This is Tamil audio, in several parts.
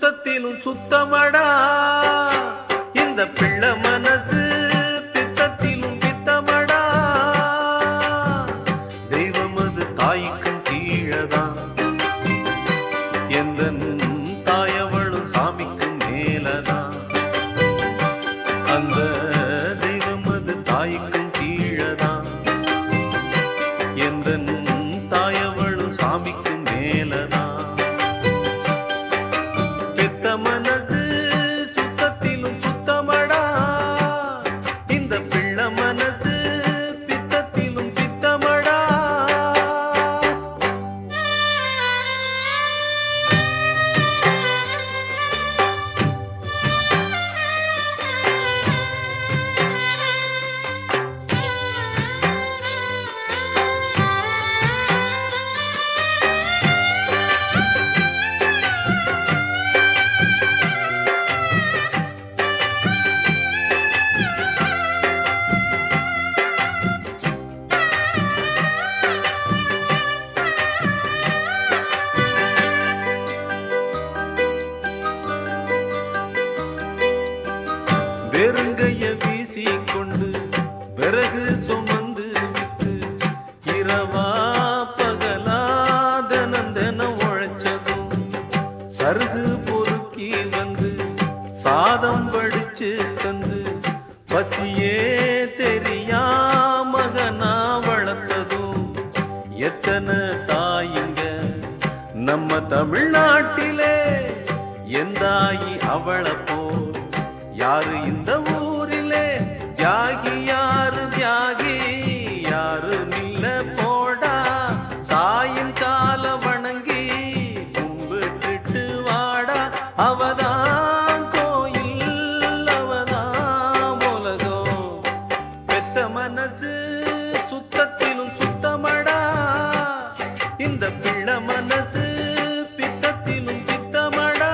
சுத்தத்திலும் சுத்தமடா இந்த பிள்ளை மனசு, பித்தத்திலும் பித்தமடா. தெய்வம் அது தாய்க்கும் கீழதான், எந்த தாயவளும் சாமிக்கும் மேலதான். அந்த தெய்வம் அது தாய்க்கும் கீழதான், எந்த தாயவளும் சாமிக்கும் மேலதான். மனசு சுத்தத்திலும் சுத்தமடா இந்த பிள்ளை மனசு, பித்தத்திலும் பித்தமடா. வெறுங்கைய வீசி கொண்டு விறகு சுமந்து விட்டு இரவா பகலா தினம் உழைச்சதும், சருகு பொறுக்கி வந்து சாதம் படிச்சு தந்து பசியே தெரியா மகனா வளர்த்ததும், எத்தனை தாயிங்க நம்ம தமிழ்நாட்டிலே, எந்தாயி அவளை போ யாரு இந்த ஊரிலே. தியாகி யாரு, தியாகி யாரு நில்ல போடா, தாயின் கால வணங்கி கும்பிட்டுட்டு வாடா. அவதான் கோயில், அவதான் உலகம். பெத்த மனசு சுத்தத்திலும் சுத்தமடா இந்த பிள்ளை மனசு, பித்தத்திலும் பித்தமடா.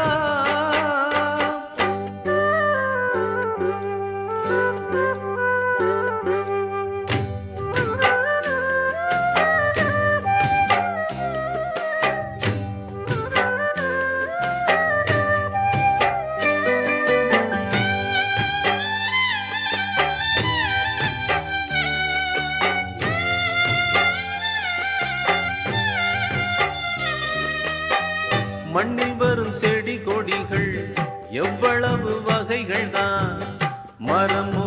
மண்ணில் வரும் செடி கொடிகள் எவ்வளவு வகைகள் தான், மரமோ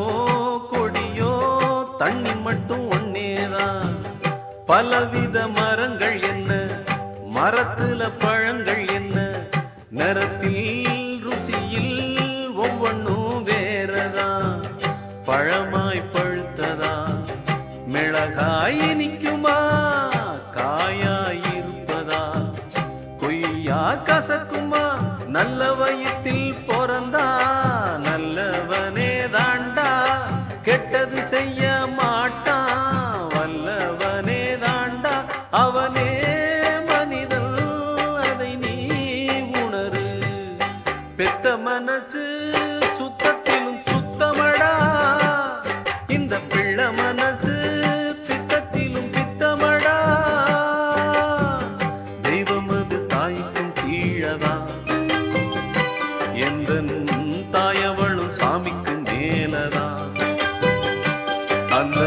கொடியோ தண்ணி மட்டும் ஒன்னேதான். பலவித மரங்கள் என்ன, மரத்துல பழங்கள் என்ன, நிறத்தில் ருசியில் ஒவ்வொன்றும் வேறதான். பழமாய் பழுத்ததா, மிளகாய் இனிக்குமா, காயாய் இருப்பதா, கொய்யா கசக்குமா. நல்ல வயிற்றில் பிறந்தா நல்லவனே தாண்டா, கெட்டது செய்ய மாட்டான் வல்லவனே தாண்டா. அவனே மனிதன், அதை நீ உணரு. பெத்த மனசு சுத்தத்திலும் சுத்தமடா இந்த பிள்ளை மனசு, பித்தத்திலும் பித்தமடா. தெய்வம் அது தாய்க்கும் கீழதான், எந்த தாயவளும் சாமிக்கும் மேலதான். அந்த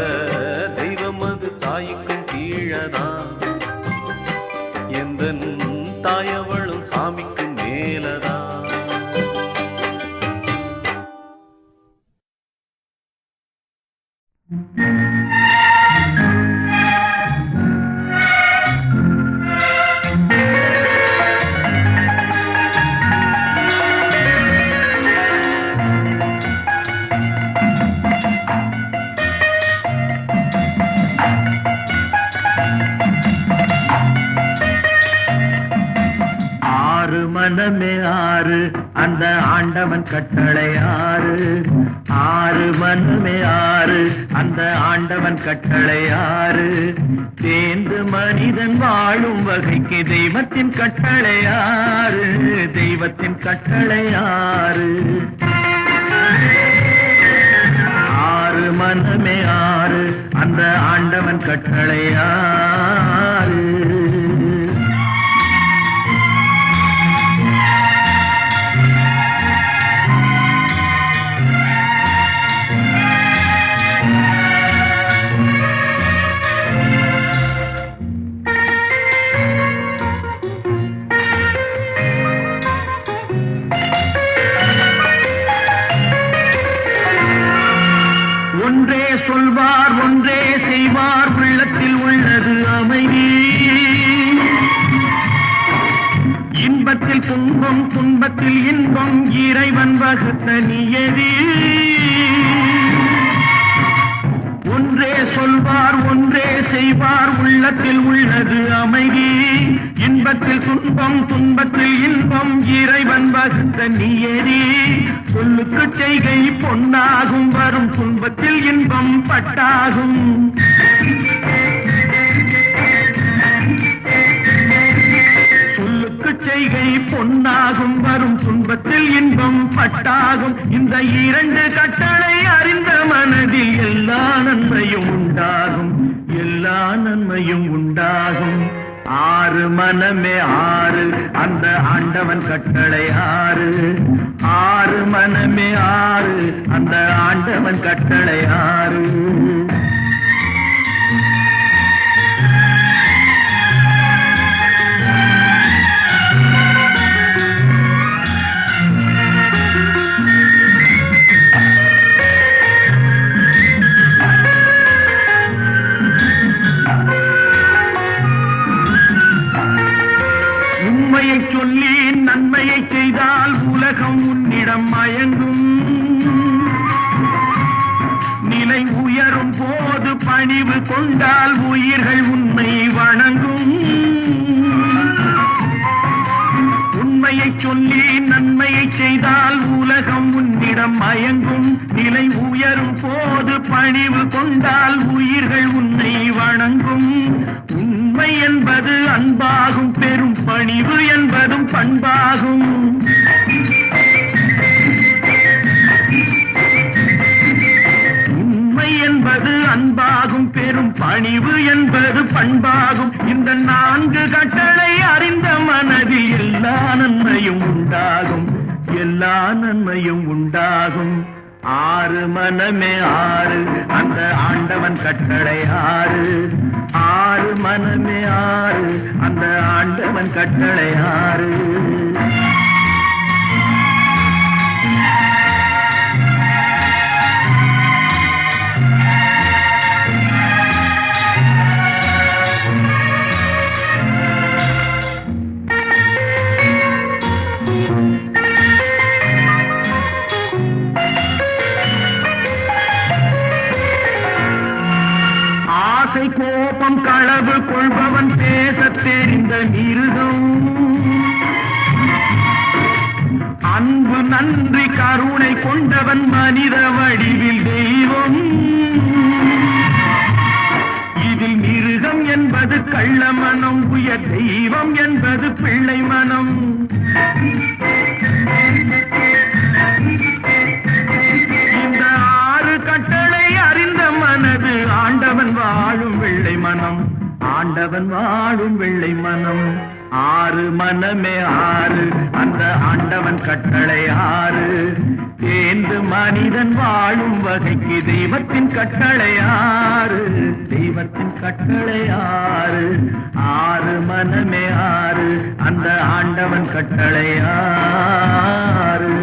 தெய்வம் அது தாய்க்கும் கீழதான், எந்த தாயவளும் சாமிக்கும் மேலதான். மனமே ஆறு அந்த ஆண்டவன் கட்டளை ஆறு, ஆறு மனமே ஆறு அந்த ஆண்டவன் கட்டளை ஆறு. சேர்ந்து மனிதன் வாழும் வகைக்கு தெய்வத்தின் கட்டளை ஆறு, தெய்வத்தின் கட்டளை ஆறு. ஆறு மனமே ஆறு அந்த ஆண்டவன் கட்டளை ஆறு. சொல்வார் ஒன்றே செய்வார் உள்ளத்தில் உள்ளது அமைதி இன்பத்தில் துன்பம் துன்பத்தில் இன்பம் இறைவன் வகுத்த நியதி ஒன்றே சொல்வார் ஒன்றே செய்வார் உள்ளத்தில் உள்ளது அமைதி இன்பத்தில் துன்பம் துன்பத்தில் இன்பம் இறைவன் வகுத்த நியதி சொல்லுக்கு செய்கை பொன்னாகும் வரும் துன்பத்தில் இன்பம் பட்டாகும் சொல்லுக்கு செய்கை பொன்னாகும் வரும் துன்பத்தில் இன்பம் பட்டாகும் இந்த இரண்டு கட்டளை அறிந்த மனதில் எல்லா நன்மையும் உண்டாகும் எல்லா நன்மையும் உண்டாகும் ஆறு மனமே ஆறு அந்த ஆண்டவன் கட்டளை ஆறு ஆறு மனமே ஆறு அந்த ஆண்டவன் கட்டளை ஆறு உண்மையை சொல்லி நன்மையை செய்தால் உலகம் உன்னிடம் மயங்கும் நிலை உயரும் போது பணிவு கொண்டால் உயிர்கள் உன்னை வணங்கும் உண்மையை சொல்லி நன்மையை செய்தால் உலகம் உன்னிடம் மயங்கும் நிலை உயரும் போது பணிவு கொண்டால் உயிர்கள் உன்னை வணங்கும் உண்மை என்பது அன்பாகும் பெரும் பணிவு என்பதும் பண்பாகும் உண்மை என்பது அன்பாகும் பெரும் பணிவு என்பது பண்பாகும் இந்த நான்கு கட்டளை அறிந்த மனதில் எல்லா நன்மையும் உண்டாகும் எல்லா நன்மையும் உண்டாகும் ஆறு மனமே ஆறு அந்த ஆண்டவன் கட்டளை ஆறு ஆறு மனமே ஆறு அந்த ஆண்டவன் கட்டளை ஆறு கோபம் களவு கொள்பவன் பேசத் தெரிந்த மிருகம் அன்பு நன்றி கருணை கொண்டவன் மனித வடிவில் தெய்வம் இதில் மிருகம் என்பது கள்ள மனம் உயர் தெய்வம் என்பது பிள்ளை மனம் இந்த ஆறு கட்டளை அறிந்த மனது ஆண்டவன் வாழும் வெள்ளை மனம் ஆண்டவன் வாழும் வெள்ளை மனம் ஆறு மனமே ஆறு அந்த ஆண்டவன் கட்டளை ஆறு தேர்ந்து மனிதன் வாழும் வகைக்கு தெய்வத்தின் கட்டளை ஆறு தெய்வத்தின் கட்டளை ஆறு ஆறு மனமே ஆறு அந்த ஆண்டவன் கட்டளை ஆறு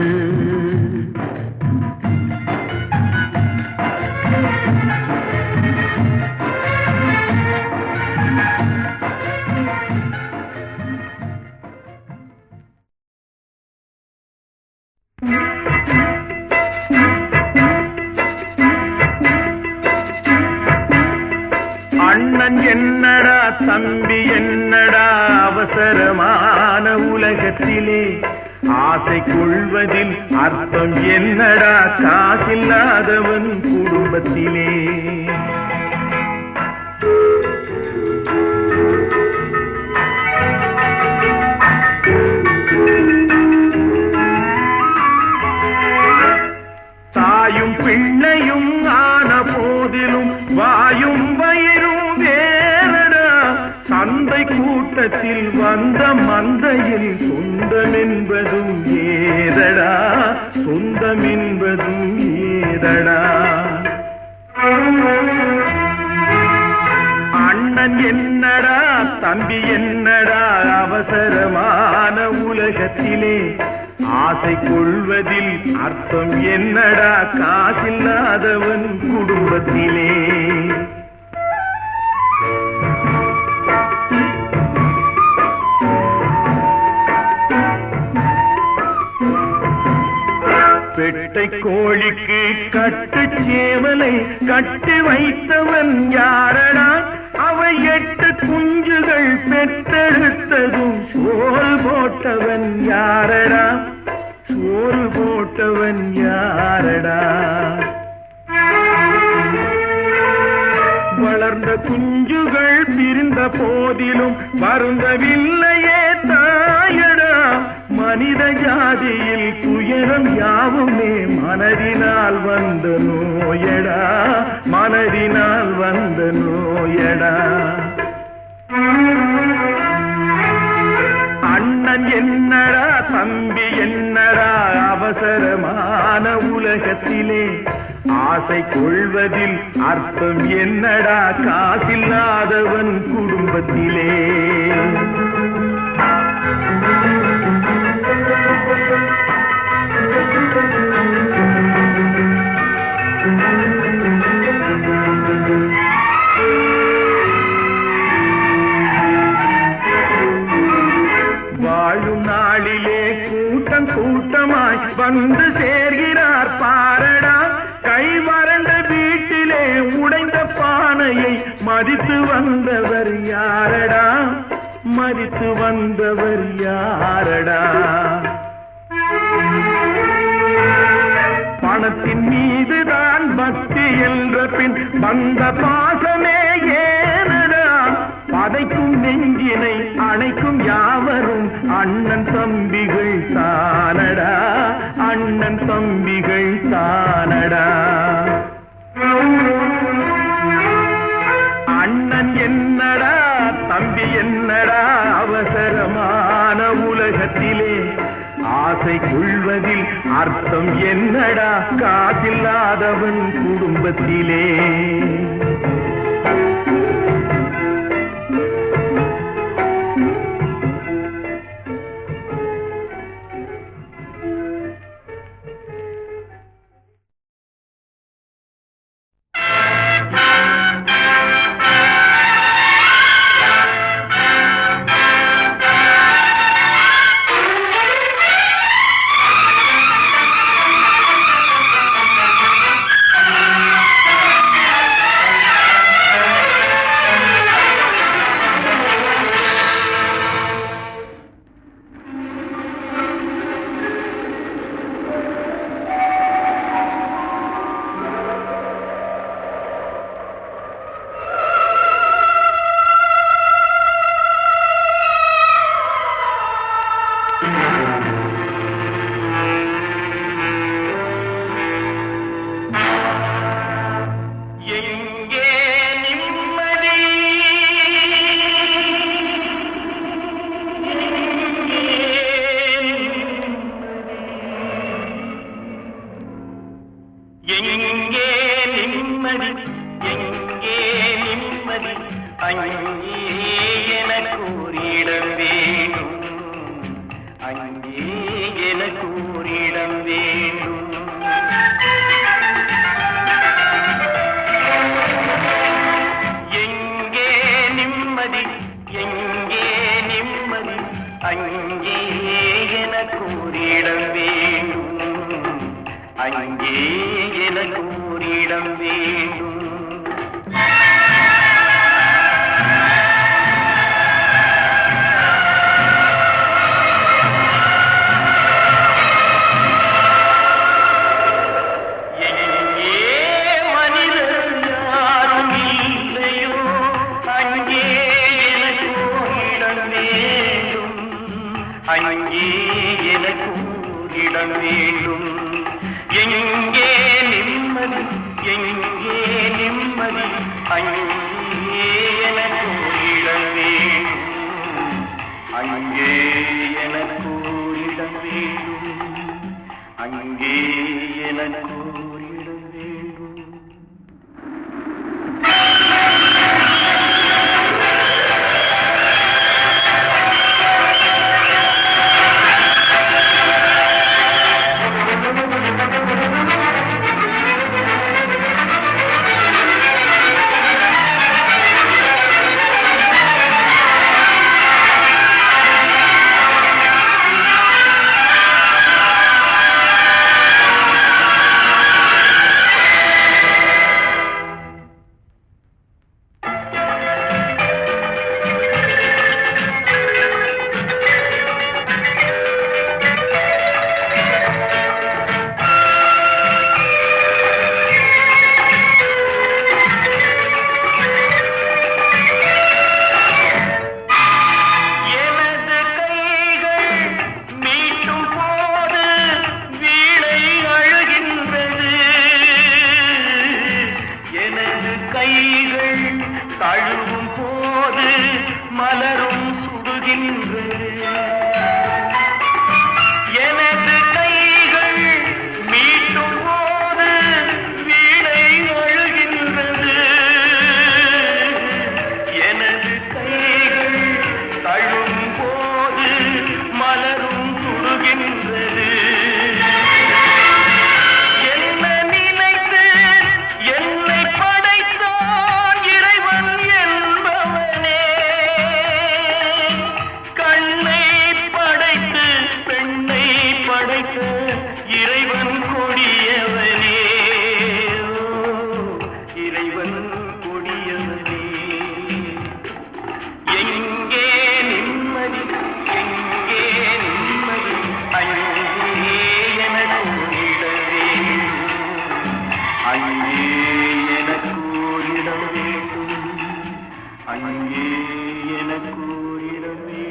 அண்ணன் என்னடா தம்பி என்னடா அவசரமான உலகத்திலே ஆசை கொள்வதில் அர்த்தம் என்னடா காசில்லாதவன் குடும்பத்திலே தாயும் பிள்ளையும் ஆன போதிலும் வாயும் வயிறும் வேறடா சந்தை கூட்டத்தில் வந்த மந்தையில் சொந்தம் என்பதும் ஏதடா சொந்தம் என்பதும் ஏதடா அண்ணன் என்னடா தம்பி என்னடா அவசரமான உலகத்திலே ஆசை கொள்வதில் அர்த்தம் என்னடா காசில்லாதவன் குடும்பத்திலே. பெட்டை கோழிக்கு கட்டு சேவலை கட்டி வைத்தவன் யாரடா? அவை 8 குஞ்சுகள் பெற்றெடுத்ததும் சோறு போட்டவன் யாரடா? சோறு போட்டவன் யாரடா? வளர்ந்த குஞ்சுகள் பிரிந்த போதிலும் வருந்தவில்லையே தாயடா. மனித ஜாதியில் துயரம் யாவுமே மனதினால் வந்த நோயடா, மனதினால் வந்த நோயடா. அண்ணன் என்னடா தம்பி என்னடா அவசரமான உலகத்திலே. ஆசை கொள்வதில் அர்த்தம் என்னடா காசில்லாதவன் குடும்பத்திலே. வாழும் நாளிலே கூட்டம் கூட்டமாய் வந்து சேர்கிறார் பாரடா. கை வறண்ட வீட்டிலே உடைந்த பானையை மதித்து வந்தவர் யாரடா? மதித்து வந்தவர் யாரடா? பணத்தின் மீதுதான் பக்தி என்ற பின் வந்த பாசமே ஏனடா? பதைக்கும் நெஞ்சினை அணைக்கும் யாவரும் அண்ணன் தம்பிகள் தானடா, அண்ணன் தம்பிகள் தானடா. அண்ணன் என்னடா தம்பி என்னடா அவசரமான உலகத்திலே. ஆசை கொள்வதில் அர்த்தம் என்னடா காசில்லாதவன் குடும்பத்திலே. இறைவன் கொடியவனே, இறைவன் கொடியவனே. எங்கே நிம்மதி, எங்கே நிம்மதி, அங்கே எனக்கூட வேண்டும், அங்கே எனக்கூட வேண்டும், அங்கே எனக்கூட வேண்டும்.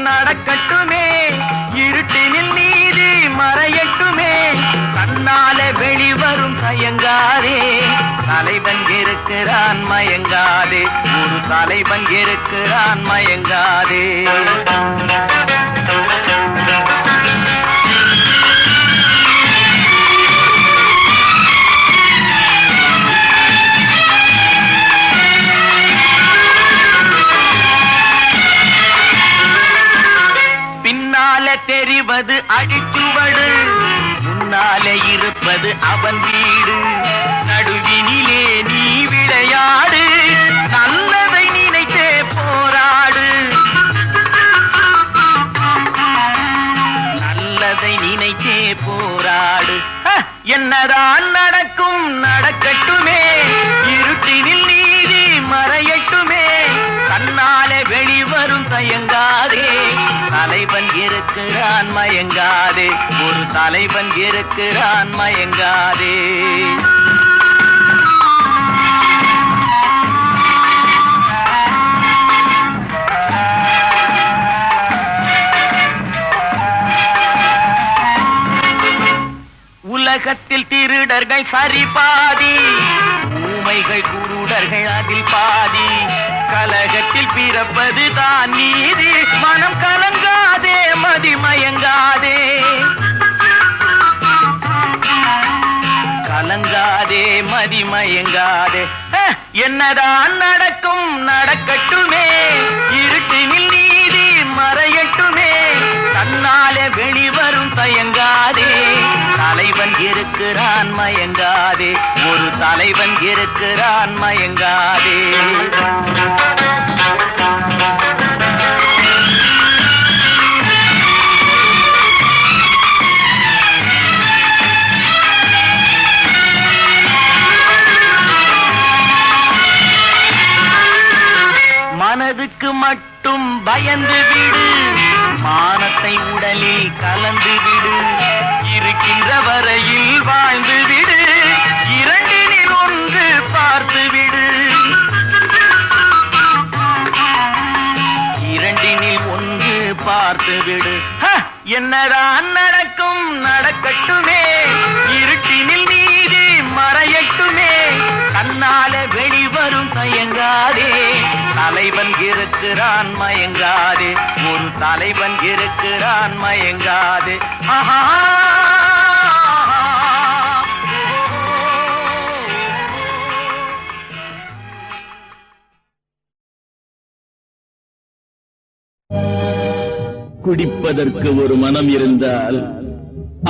நடக்கட்டுமே, இருட்டினில் நீதி மறையட்டுமே, கண்ணாலே வெளிவரும் தயங்காதே, தலைவன் இருக்கிறான் மயங்காதே, ஒரு தலைவன் இருக்கிறான் மயங்காதே. தெரிவது அடிச்சுவடு, முன்னாலே இருப்பது அவன் வீடு, நடுவினிலே நீ விளையாடு, நல்லதை நினைத்தே போராடு, நல்லதை நினைத்தே போராடு. என்னதான் நடக்கும் நடக்கட்டுமே, இருட்டினில் நீதி மறையட்டுமே, கண்ணாலே வெளிவரும் தயங்காதே, தலைவன் இருக்கிறான் மயங்காதே, ஒரு தலைவன் இருக்கிறான் மயங்காதே. உலகத்தில் திருடர்கள் சரி பாதி, ஊமைகள் குருடர்கள் அதில் பாதி, கலகத்தில் பிறப்பது தான் நீதி, மனம் கலங்காதே மதிமயங்காதே, கலங்காதே மதிமயங்காதே. என்னதான் நடக்கும் நடக்கட்டுமே, இருட்டினில் நீதி மறையட்டுமே, தன்னாலே வெளிவரும் தயங்காதே, தலைவன் இருக்கிறான் மயங்காதே, ஒரு தலைவன் இருக்கிறான் மயங்காதே. மனதுக்கு மட்டும் பயந்து விடு, மானத்தை உடலில் கலந்து விடு, இருக்கின்ற என்னதான் நடக்கும் நடக்கட்டுமே, இருட்டினில் நீதி மறையட்டுமே, தன்னால வெளிவரும் தயங்காதே, தலைவன் இருக்கிறான் மயங்காதே, ஒரு தலைவன் இருக்கிறான் மயங்காதே. ஆஹா குடிப்பதற்கு ஒரு மனம் இருந்தால்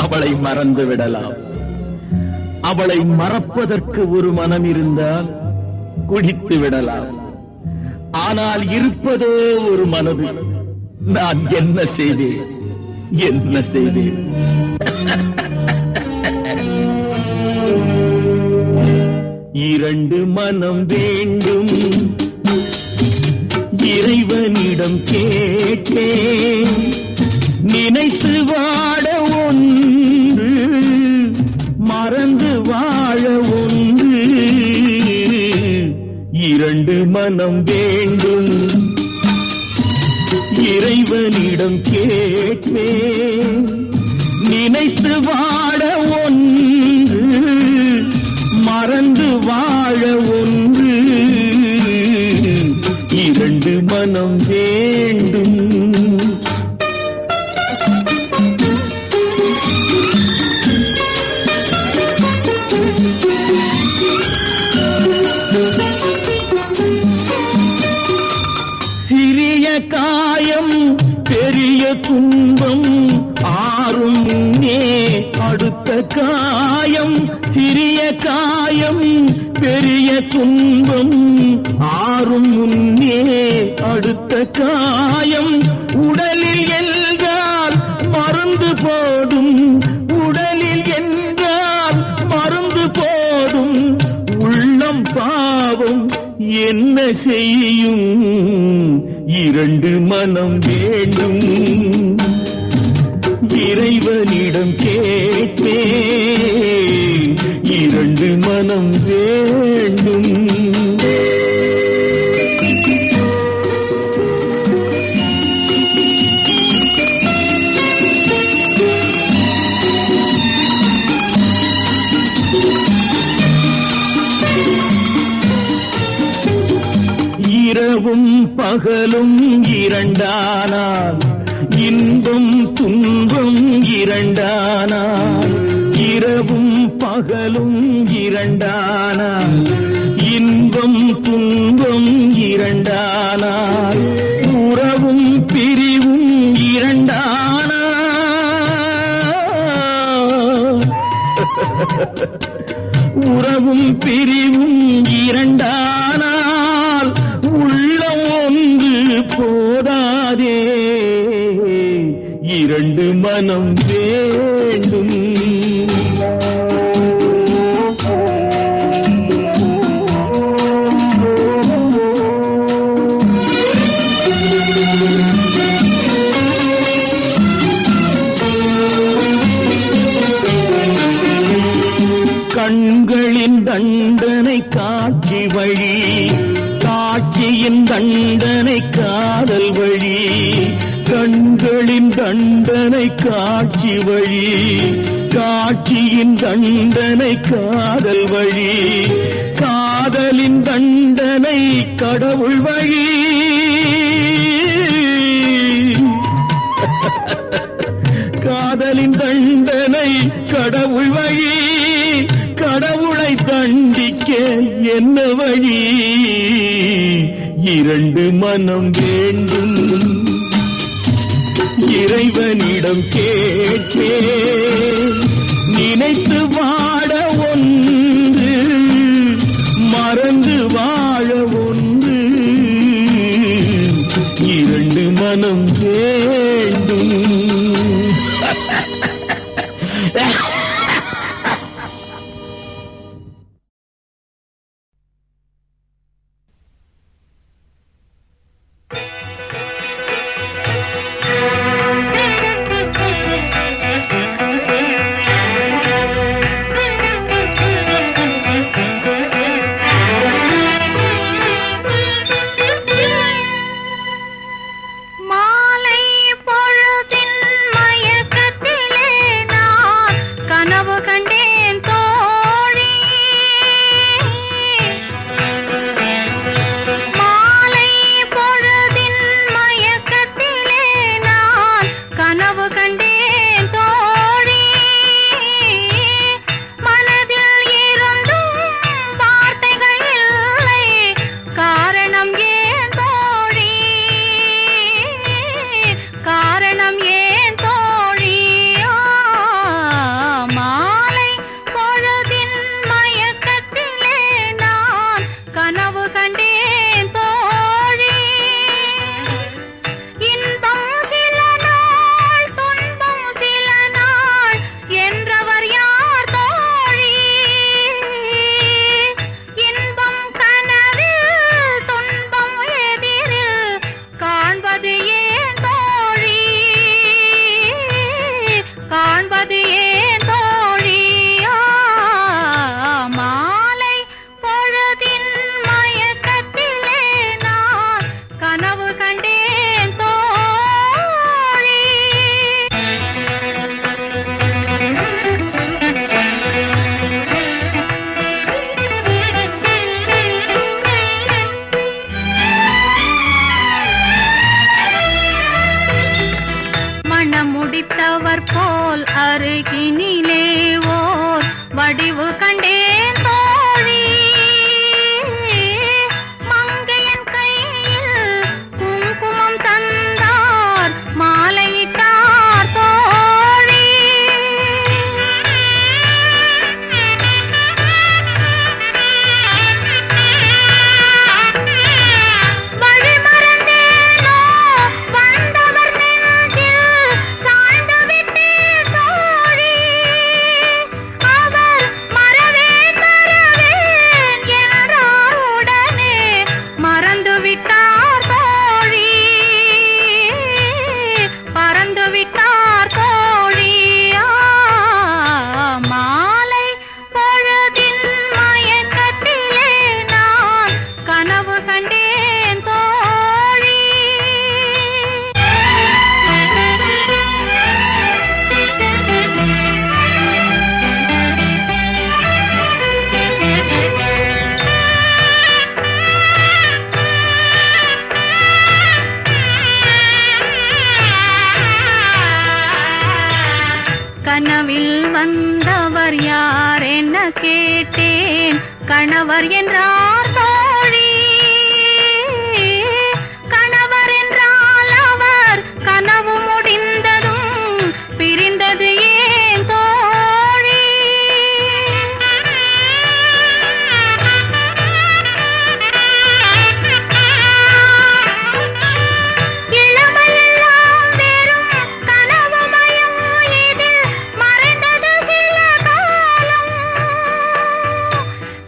அவளை மறந்து விடலாம். அவளை மறப்பதற்கு ஒரு மனம் இருந்தால் குடித்து விடலாம். ஆனால் இருப்பதோ ஒரு மனது. நான் என்ன செய்தேன், என்ன செய்தேன்? இரண்டு மனம் வேண்டும், இறைவனிடம் கேட்டேன். நினைத்து வாழ ஒன்று, மறந்து வாழ ஒன்று. இரண்டு மனம் வேண்டும், இறைவனிடம் கேட்டேன். நினைத்து வாழ ஒன்று, மறந்து வாழ ஒன்று. இரண்டு மனம் வேண்டும். சிறிய காயம் பெரிய துன்பம் ஆறும் முன்னே அடுத்த காயம். சிறிய காயம் பெரிய துன்பம் ஆறும் முன்னே அடுத்த காயம். உடலில் என்றால் மருந்து போடும், உடலில் என்றால் மருந்து போடும். உள்ளம் பாவம் என்ன செய்யும்? இரண்டு மனம் வேண்டும், இறைவனிடம் கேட்பேன். இரண்டு மனம் வேண்டும். இரவும் பகலும் இரண்டானால், இன்பம் துன்பம் இரண்டானால். இரவும் பகலும் இரண்டானால், இன்பம் துன்பம் இரண்டானால். உறவும் பிரிவும் இரண்டானால், உறவும் பிரிவும் இரண்டானால். உள்ளம் ஒன்று போதாதே, இரண்டு மனம் வேண்டும். கண்களின் தண்டனை காட்சி வழி, காட்சியின் தண்டனை காதல் வழி. கண்களின் தண்டனை காட்சி வழி, காட்சியின் தண்டனை காதல் வழி. காதலின் தண்டனை கடவுள் வழி. காதலின் தண்டனை கடவுள் வழி. கடவுளை தண்டிக்க என்ன வழி? இரண்டு மனம் வேண்டும், இறைவனிடம் கேட்பேன். நினைத்து வாழ ஒன்று, மறந்து வாழ ஒன்று. இரண்டு மனம் வேண்டும். வடிவு கண்டேன் தோழி மங்கையன் கையில் குங்குமம் தந்தார் மாலையிட்டார் தோழி வழி மறந்தேனோ வந்தவர் நெஞ்சில் சாய்ந்து விட்டேன் தோழி அவர் மறவேன் மறவேன் என்றார் உடனே மறந்து விட்டார் தோழி பறந்து விட்டார் தோழி மாலை பொழுதின் மயக்கத்திலே நான் கனவு கண்டேன் தோழி கனவில் வந்தவர் யார் என்ன கேட்டேன் கணவர் என்றார் தோழி கணவர் என்றால் அவர் கனவு முடிந்ததும் பிரிந்தது ஏன் தோழி இளமையெல்லாம் வெறும் கனவுமயம் இதில் மறைந்தது சில காலம்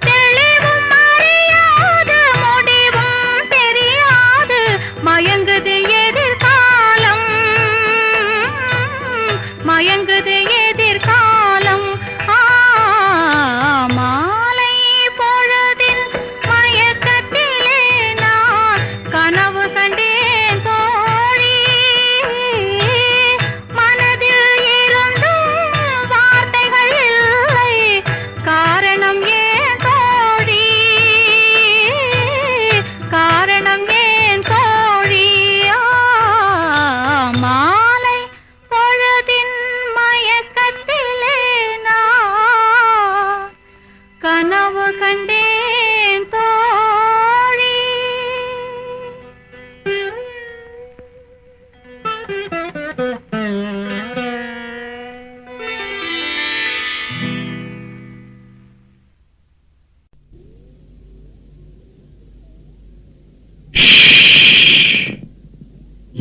தெளிவும் அறியாது முடிவும் தெரியாது மயங்குது எதிர்காலம் மயங்குது எதிர்காலம் மாலை பொழுதின் மயக்கத்திலே நான் கனவு கண்டேன் தோழி மனதில் இருந்தும் வார்த்தைகள் இல்லை காரணம் ஏன் தோழி காரணம் ஏன் தோழி மாலை பொழுதின் மயக்கத்திலே நான் கனவு கண்டேன் தோழி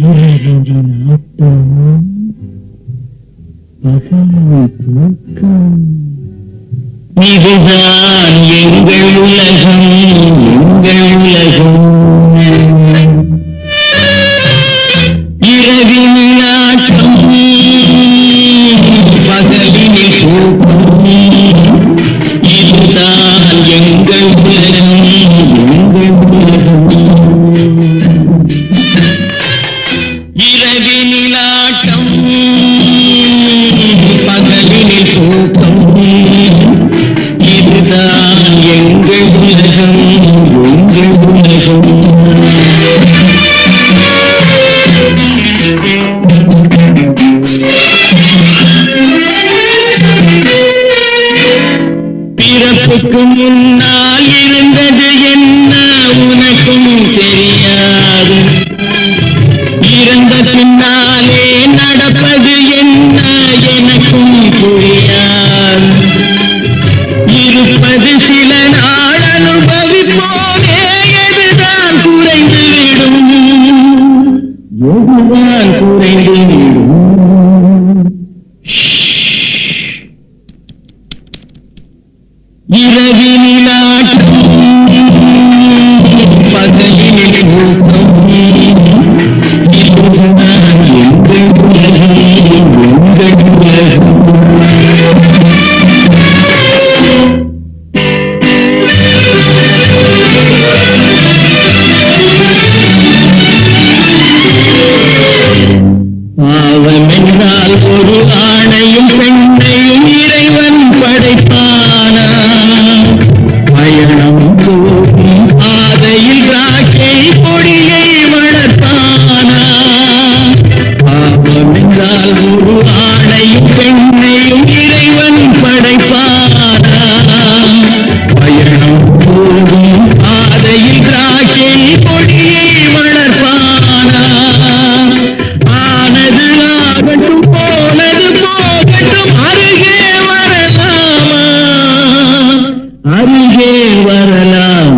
இரவின் ஆட்டம் பகலின் தூக்கம் இதுதான் எங்கள் உலகம் இரவின் ஆட்டம் பகலின் தூக்கம் இதுதான் எங்கள் உலகம் இரவினிலாட்டம் பகலினில் தூக்கம் இதுதான் எங்கள் உலகம் பிறப்புக்கு முன்னால் இருந்தது என்ன உனக்கும் தெரியாது இறந்த பின்னாலே நடப்பது என்ன எனக்கும் புரியாது இருப்பது சில நாள் அனுபவிப்போனே எதுதான் குறைந்துவிடும் இரவினிலாட்டம் பகலினில் தூக்கம் இதுதான் எங்கள் உலகம் பாவமென்றால் ஒரு ஆணையும் பெண்ணையும் இறைவன் படைப்பானா அருகே வரலாம்.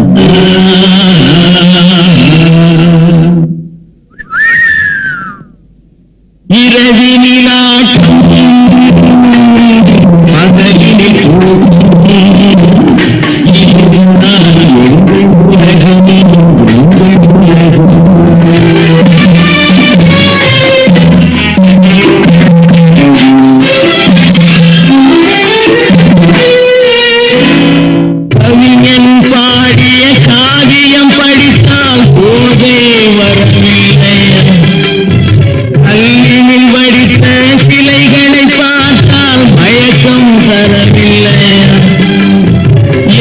இரவினில் ஆட்டம் பகலில் எங்கள் உலகமே எங்கள் உலகம். கவிஞன் பாடிய காவியம் படித்தால் போதே வரவில்லை. கல்லினில் வடித்த சிலைகளை பார்த்தால் மயக்கம் தரவில்லை.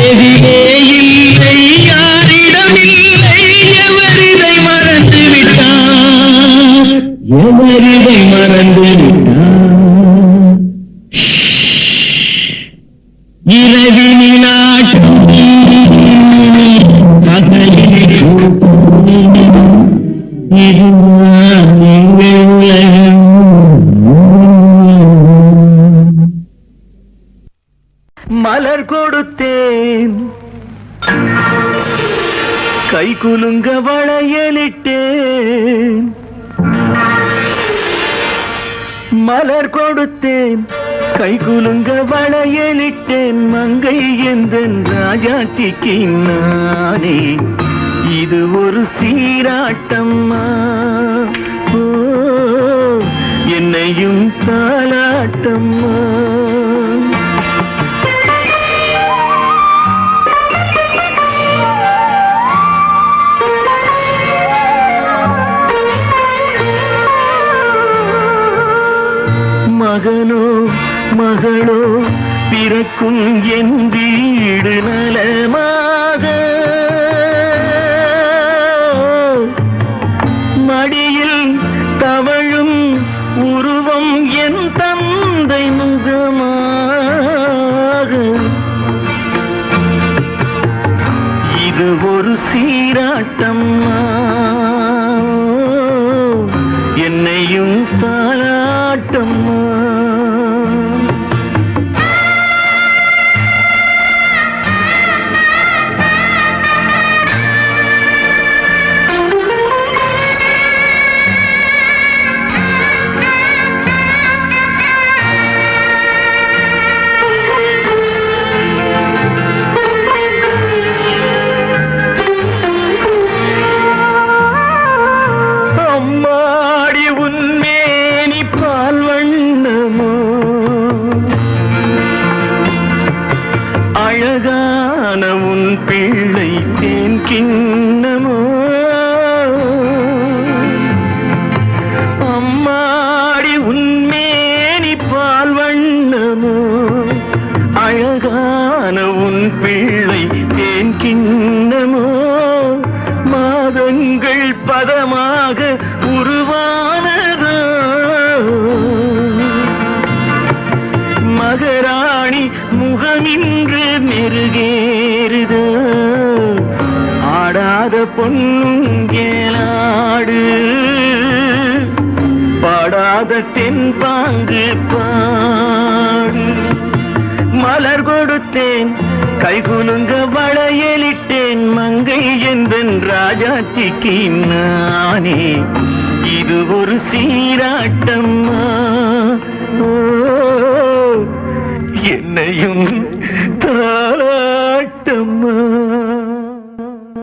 எதிரே இல்லை யாரிடம் இல்லை எவரிதை மறந்து விட்டார். எவரிதை மறந்து விட்டார். இரவினில் ஆட்டம் பகலில் இதுதான் எங்கள் உலகம். மலர் கொடுத்தேன் கை குலுங்க வளையலிட்டேன். மலர் கொடுத்தேன் கை குலுங்க வளையலிட்டேன். மங்கை எந்தன் ராஜாத்திக்கு நானே இது ஒரு சீராட்டம்மா. ஓ என்னையும் தாலாட்டம்மா. மகனோ மகளோ பிறக்கும் என் வீடு நலமாக. மடியில் தவழும் உருவம் என் தந்தை முகமாக. இது ஒரு சீராட்டம்மா. என்னையும் தாலாட்டம்மா. அழகான உன் பிள்ளை தேன் கிண்ணமோ. அம்மாடி உன்மேனி பால் வண்ணமோ. அழகான உன் பிள்ளை தேன் கிண்ணமோ. மாதங்கள் பதமாக உருவானதோ. மகராணி முகமின்று மெருகேறுதோ. ஆடாத பொன்னுங்கேலாடு பாடாத தென்பாங்கு பாடு. மலர் கொடுத்தேன் கை குலுங்க வளையலிட்டேன். மங்கை எந்தன் ராஜாத்திக்கு நானே இது ஒரு சீராட்டம்மா. ஓ என்னையும் தாளா